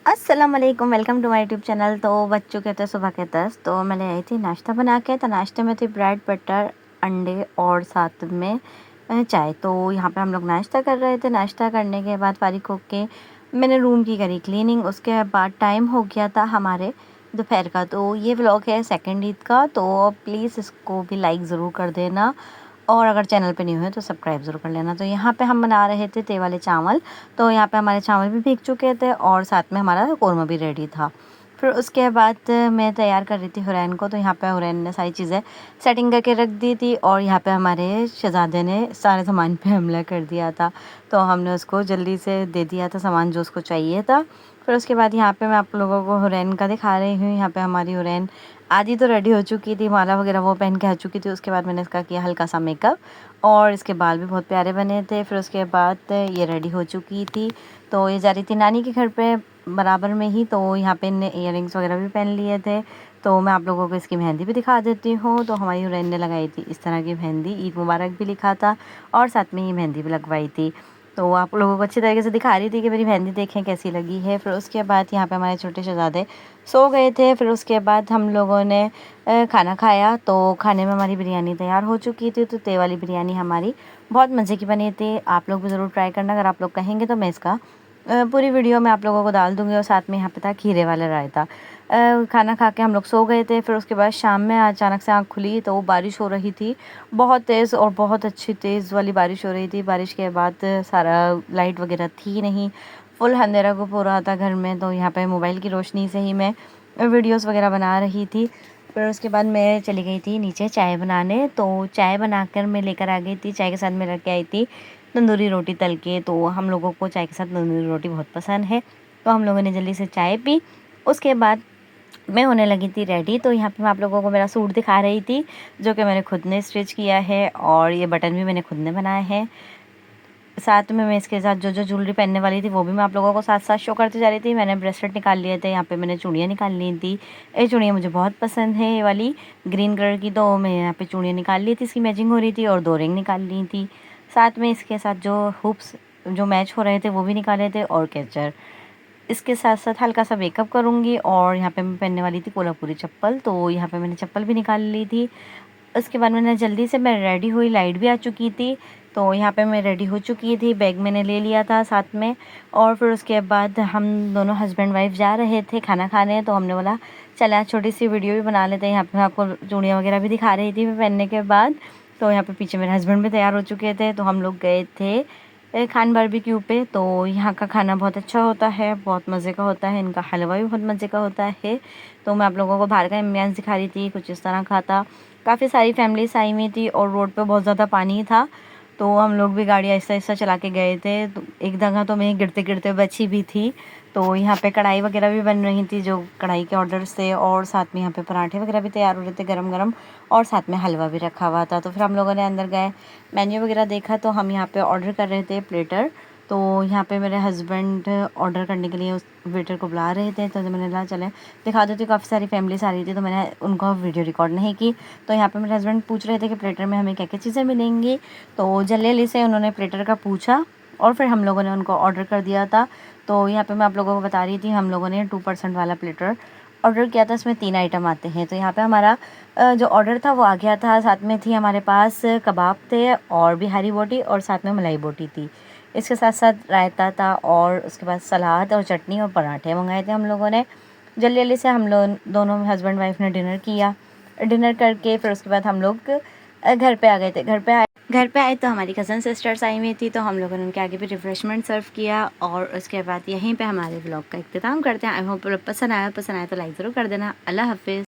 अस्सलाम वालेकुम, welcome to my YouTube channel. तो बज चुके थे सुबह के 10। तो मैंने आई थी नाश्ता बना के। तो नाश्ते में थी ब्रेड बटर अंडे और साथ में चाय। तो यहाँ पे हम लोग नाश्ता कर रहे थे। नाश्ता करने के बाद फारिग होके मैंने रूम की करी क्लीनिंग। उसके बाद टाइम हो गया था हमारे दोपहर का। तो ये व्लॉग है सेकंड ईद का। तो प्लीज़ इसको भी लाइक ज़रूर कर देना और अगर चैनल पे न्यू है तो सब्सक्राइब ज़रूर कर लेना। तो यहाँ पे हम बना रहे थे ते वाले चावल। तो यहाँ पे हमारे चावल भी भीग चुके थे और साथ में हमारा कौरमा भी रेडी था। फिर उसके बाद मैं तैयार कर रही थी हुरैन को। तो यहाँ पे हुरैन ने सारी चीज़ें सेटिंग करके रख दी थी और यहाँ पे हमारे शहज़ादे ने सारे सामान पे हमला कर दिया था। तो हमने उसको जल्दी से दे दिया था सामान जो उसको चाहिए था। फिर उसके बाद यहाँ पे मैं आप लोगों को हुरैन का दिखा रही हूँ। यहाँ पे हमारी हुरैन आधी तो रेडी हो चुकी थी, माला वगैरह वो पहन के आ चुकी थी। उसके बाद मैंने इसका किया हल्का सा मेकअप और इसके बाल भी बहुत प्यारे बने थे। फिर उसके बाद ये रेडी हो चुकी थी। तो ये जा रही थी नानी के घर पे बराबर में ही। तो यहाँ पे इनने इयररिंग्स वगैरह भी पहन लिए थे। तो मैं आप लोगों को इसकी मेहंदी भी दिखा देती हूँ। तो हमारी हुरैन ने लगाई थी इस तरह की मेहंदी, ईद मुबारक भी लिखा था और साथ में ये मेहंदी भी लगवाई थी। तो आप लोगों को अच्छी तरीके से दिखा रही थी कि मेरी मेहंदी देखें कैसी लगी है। फिर उसके बाद यहाँ पे हमारे छोटे शहज़ादे सो गए थे। फिर उसके बाद हम लोगों ने खाना खाया। तो खाने में हमारी बिरयानी तैयार हो चुकी थी। तो ते वाली बिरयानी हमारी बहुत मज़े की बनी थी। आप लोग भी ज़रूर ट्राई करना। अगर आप लोग कहेंगे तो मैं इसका पूरी वीडियो में आप लोगों को डाल दूँगी। और साथ में यहाँ पे था खीरे वाला रायता। खाना खा के हम लोग सो गए थे। फिर उसके बाद शाम में अचानक से आँख खुली तो बारिश हो रही थी, बहुत तेज़ और बहुत अच्छी तेज़ वाली बारिश हो रही थी। बारिश के बाद सारा लाइट वगैरह थी नहीं, फुल अंधेरा गुप हो रहा था घर में। तो यहाँ पे मोबाइल की रोशनी से ही मैं वीडियोस वगैरह बना रही थी। फिर उसके बाद मैं चली गई थी नीचे चाय बनाने। तो चाय बनाकर मैं लेकर आ गई थी। चाय के साथ मैं रख के आई थी तंदूरी रोटी तल के। तो हम लोगों को चाय के साथ तंदूरी रोटी बहुत पसंद है। तो हम लोगों ने जल्दी से चाय पी। उसके बाद मैं होने लगी थी रेडी। तो यहाँ पे मैं आप लोगों को मेरा सूट दिखा रही थी जो कि मैंने खुद ने स्टिच किया है और ये बटन भी मैंने खुद ने बनाए हैं। साथ में मैं इसके साथ जो जो ज्वेलरी पहनने वाली थी वो भी मैं आप लोगों को साथ साथ शो करती जा रही थी। मैंने ब्रेसलेट निकाल लिए थे, यहाँ पे मैंने चूड़ियाँ निकाल ली थी। ये चूड़ियाँ मुझे बहुत पसंद है, ये वाली ग्रीन कलर की। तो मैं यहाँ पे चूड़ियाँ निकाल ली थी, इसकी मैचिंग हो रही थी और 2 रिंग निकाल ली थी। साथ में इसके साथ जो हुप्स जो मैच हो रहे थे वो भी निकाले थे और कैचर। इसके साथ साथ हल्का सा मेकअप करूँगी। और यहाँ पे मैं पहनने वाली थी कोल्हापुरी चप्पल। तो यहाँ पे मैंने चप्पल भी निकाल ली थी। उसके बाद मैंने जल्दी से मैं रेडी हुई, लाइट भी आ चुकी थी। तो यहाँ पे मैं रेडी हो चुकी थी, बैग मैंने ले लिया था साथ में। और फिर उसके बाद हम दोनों हस्बैंड वाइफ जा रहे थे खाना खाने। तो हमने बोला चला छोटी सी वीडियो भी बना लेते हैं। यहाँ पे मैं आपको चूड़ियाँ वगैरह भी दिखा रही थी मैं पहनने के बाद। तो यहाँ पे पीछे मेरे हस्बैंड भी तैयार हो चुके थे। तो हम लोग गए थे खान बारबेक्यू पे। तो यहाँ का खाना बहुत अच्छा होता है, बहुत मज़े का होता है। इनका हलवा भी बहुत मज़े का होता है। तो मैं आप लोगों को बाहर का एम्बियंस दिखा रही थी, कुछ इस तरह का था। काफ़ी सारी फैमिलीज आई हुई थी और रोड पे बहुत ज़्यादा पानी था। तो हम लोग भी गाड़ी आहिस्ता आहिस्ता चला के गए थे। तो एक जगह तो मैं गिरते गिरते बची भी थी। तो यहाँ पे कढ़ाई वगैरह भी बन रही थी जो कढ़ाई के ऑर्डर्स थे। और साथ में यहाँ पे पराठे वगैरह भी तैयार हो रहे थे गरम गरम। और साथ में हलवा भी रखा हुआ था। तो फिर हम लोगों ने अंदर गए, मेन्यू वगैरह देखा। तो हम यहाँ पे ऑर्डर कर रहे थे प्लेटर। तो यहाँ पे मेरे हस्बैंड ऑर्डर करने के लिए उस वेटर को बुला रहे थे। तो मैंने कहा चले दिखा देती हूँ। काफ़ी सारी फैमिलीज आ रही थी तो मैंने उनको वीडियो रिकॉर्ड नहीं की। तो यहाँ पे मेरे हस्बैंड पूछ रहे थे कि प्लेटर में हमें क्या क्या चीज़ें मिलेंगी। तो जल्दी से उन्होंने प्लेटर का पूछा और फिर हम लोगों ने उनको ऑर्डर कर दिया था। तो यहाँ पे मैं आप लोगों को बता रही थी, हम लोगों ने 2% वाला प्लेटर ऑर्डर किया था। इसमें 3 आइटम आते हैं। तो यहाँ पे हमारा जो ऑर्डर था वो आ गया था। साथ में थी हमारे पास कबाब थे और बिहारी बोटी और साथ में मलाई बोटी थी। इसके साथ साथ रायता था और उसके बाद सलाद और चटनी और पराठे मंगाए थे हम लोगों ने। जल्दी जल्दी से हम लोग दोनों हस्बैंड वाइफ ने डिनर किया। डिनर करके फिर उसके बाद हम लोग घर पे आ गए थे। घर पे आए तो हमारी कज़न सिस्टर्स आई हुई थी। तो हम लोगों ने उनके आगे भी रिफ़्रेशमेंट सर्व किया। और उसके बाद यहीं पे हमारे व्लॉग का इख्तिताम करते हैं। आई होप पसंद आया तो लाइक ज़रूर कर देना। अल्लाह हाफ़िज़।